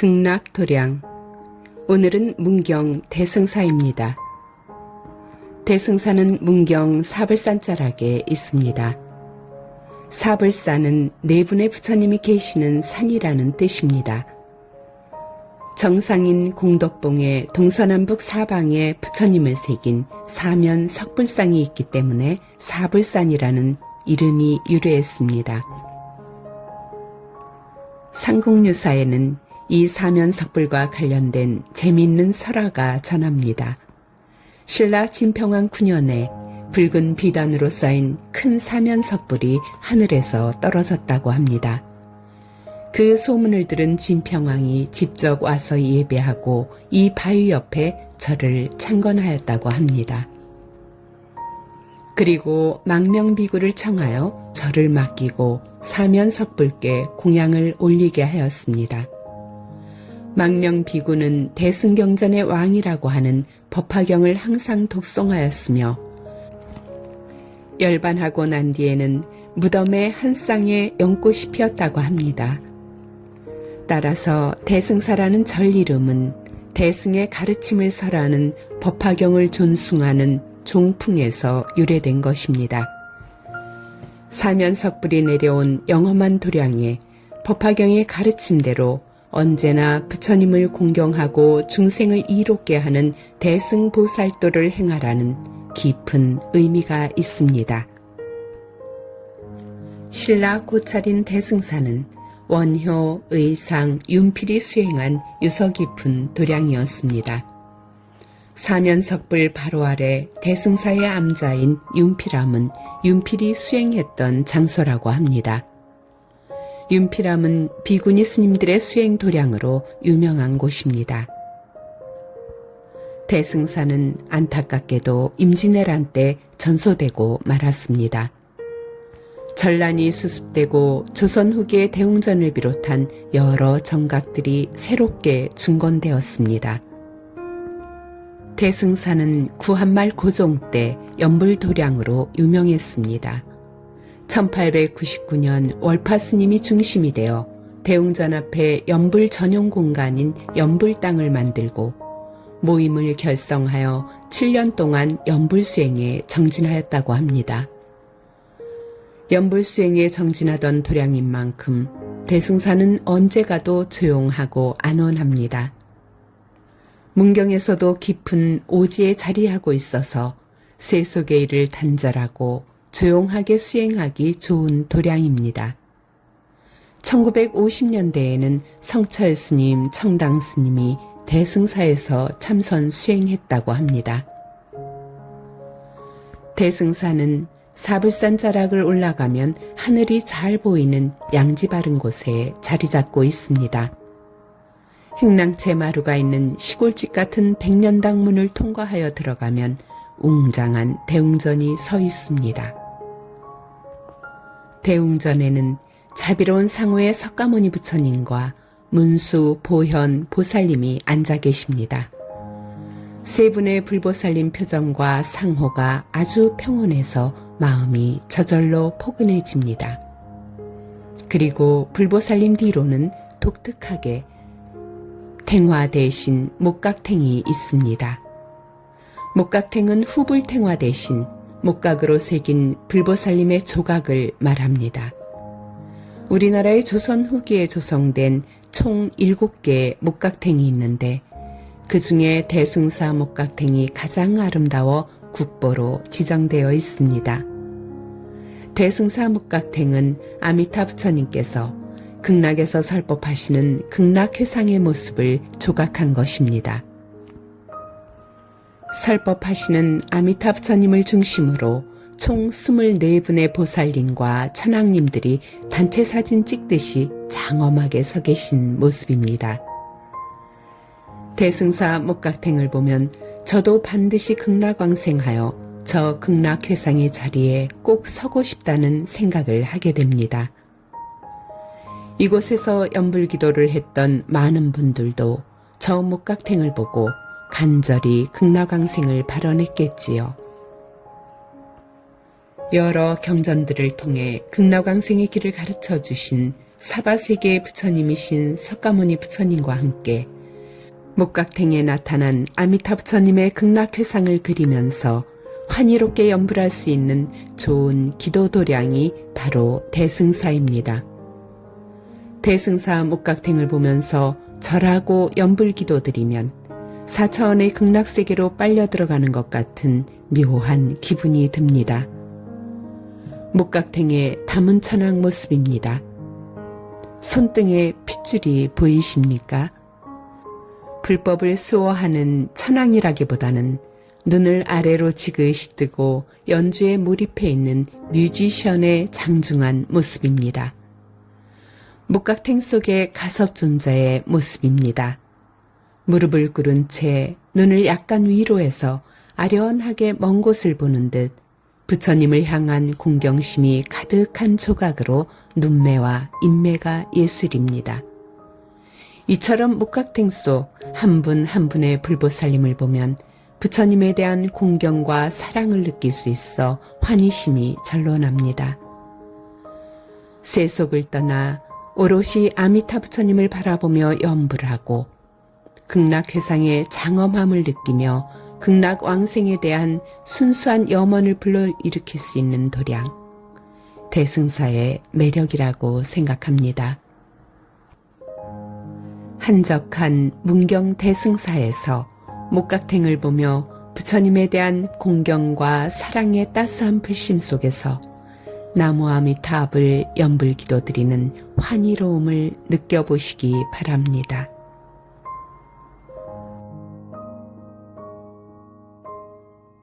극락도량. 오늘은 문경 대승사입니다. 대승사는 문경 사불산자락에 있습니다. 사불산은 네 분의 부처님이 계시는 산이라는 뜻입니다. 정상인 공덕봉의 동서남북 사방에 부처님을 새긴 사면 석불상이 있기 때문에 사불산이라는 이름이 유래했습니다. 삼국유사에는 이 사면석불과 관련된 재미있는 설화가 전합니다. 신라 진평왕 9년에 붉은 비단으로 쌓인 큰 사면석불이 하늘에서 떨어졌다고 합니다. 그 소문을 들은 진평왕이 직접 와서 예배하고 이 바위 옆에 절을 창건하였다고 합니다. 그리고 망명비구를 청하여 절을 맡기고 사면석불께 공양을 올리게 하였습니다. 망명비구는 대승경전의 왕이라고 하는 법화경을 항상 독송하였으며 열반하고 난 뒤에는 무덤에 한 쌍의 연꽃이 피었다고 합니다. 따라서 대승사라는 절 이름은 대승의 가르침을 설하는 법화경을 존숭하는 종풍에서 유래된 것입니다. 사면석불이 내려온 영험한 도량에 법화경의 가르침대로 언제나 부처님을 공경하고 중생을 이롭게 하는 대승보살도를 행하라는 깊은 의미가 있습니다. 신라 고찰인 대승사는 원효, 의상, 윤필이 수행한 유서 깊은 도량이었습니다. 사면석불 바로 아래 대승사의 암자인 윤필암은 윤필이 수행했던 장소라고 합니다. 윤필암은 비구니 스님들의 수행 도량으로 유명한 곳입니다. 대승사는 안타깝게도 임진왜란 때 전소되고 말았습니다. 전란이 수습되고 조선 후기의 대웅전을 비롯한 여러 정각들이 새롭게 중건되었습니다. 대승사는 구한말 고종 때 연불도량으로 유명했습니다. 1899년 월파스님이 중심이 되어 대웅전 앞에 연불 전용 공간인 연불당을 만들고 모임을 결성하여 7년 동안 연불수행에 정진하였다고 합니다. 연불수행에 정진하던 도량인 만큼 대승사는 언제 가도 조용하고 안온합니다. 문경에서도 깊은 오지에 자리하고 있어서 세속의 일을 단절하고 조용하게 수행하기 좋은 도량입니다. 1950년대에는 성철 스님, 청당 스님이 대승사에서 참선 수행했다고 합니다. 대승사는 사불산 자락을 올라가면 하늘이 잘 보이는 양지 바른 곳에 자리 잡고 있습니다. 행랑채 마루가 있는 시골집 같은 백년당 문을 통과하여 들어가면 웅장한 대웅전이 서 있습니다. 대웅전에는 자비로운 상호의 석가모니 부처님과 문수, 보현, 보살님이 앉아 계십니다. 세 분의 불보살님 표정과 상호가 아주 평온해서 마음이 저절로 포근해집니다. 그리고 불보살님 뒤로는 독특하게 탱화 대신 목각탱이 있습니다. 목각탱은 후불탱화 대신 목각으로 새긴 불보살님의 조각을 말합니다. 우리나라의 조선 후기에 조성된 총 7개의 목각탱이 있는데 그 중에 대승사 목각탱이 가장 아름다워 국보로 지정되어 있습니다. 대승사 목각탱은 아미타 부처님께서 극락에서 설법하시는 극락회상의 모습을 조각한 것입니다. 설법하시는 아미타 부처님을 중심으로 총 24분의 보살님과 천왕님들이 단체 사진 찍듯이 장엄하게 서 계신 모습입니다. 대승사 목각탱을 보면 저도 반드시 극락왕생하여 저 극락회상의 자리에 꼭 서고 싶다는 생각을 하게 됩니다. 이곳에서 연불기도를 했던 많은 분들도 저 목각탱을 보고 간절히 극락왕생을 발언했겠지요. 여러 경전들을 통해 극락왕생의 길을 가르쳐 주신 사바세계의 부처님이신 석가모니 부처님과 함께 목각탱에 나타난 아미타 부처님의 극락회상을 그리면서 환희롭게 연불할 수 있는 좋은 기도 도량이 바로 대승사입니다. 대승사 목각탱을 보면서 절하고 연불기도 드리면 4차원의 극락세계로 빨려 들어가는 것 같은 묘한 기분이 듭니다. 목각탱의 다문천왕 모습입니다. 손등에 핏줄이 보이십니까? 불법을 수호하는 천왕이라기보다는 눈을 아래로 지그시 뜨고 연주에 몰입해 있는 뮤지션의 장중한 모습입니다. 목각탱 속의 가섭존자의 모습입니다. 무릎을 꿇은 채 눈을 약간 위로 해서 아련하게 먼 곳을 보는 듯 부처님을 향한 공경심이 가득한 조각으로 눈매와 인매가 예술입니다. 이처럼 목각탱 속 한 분 한 분의 불보살님을 보면 부처님에 대한 공경과 사랑을 느낄 수 있어 환희심이 절로 납니다. 세속을 떠나 오롯이 아미타 부처님을 바라보며 연불하고 극락회상의 장엄함을 느끼며 극락왕생에 대한 순수한 염원을 불러일으킬 수 있는 도량, 대승사의 매력이라고 생각합니다. 한적한 문경 대승사에서 목각탱을 보며 부처님에 대한 공경과 사랑의 따스한 불심 속에서 나무아미타불 연불기도 드리는 환희로움을 느껴보시기 바랍니다.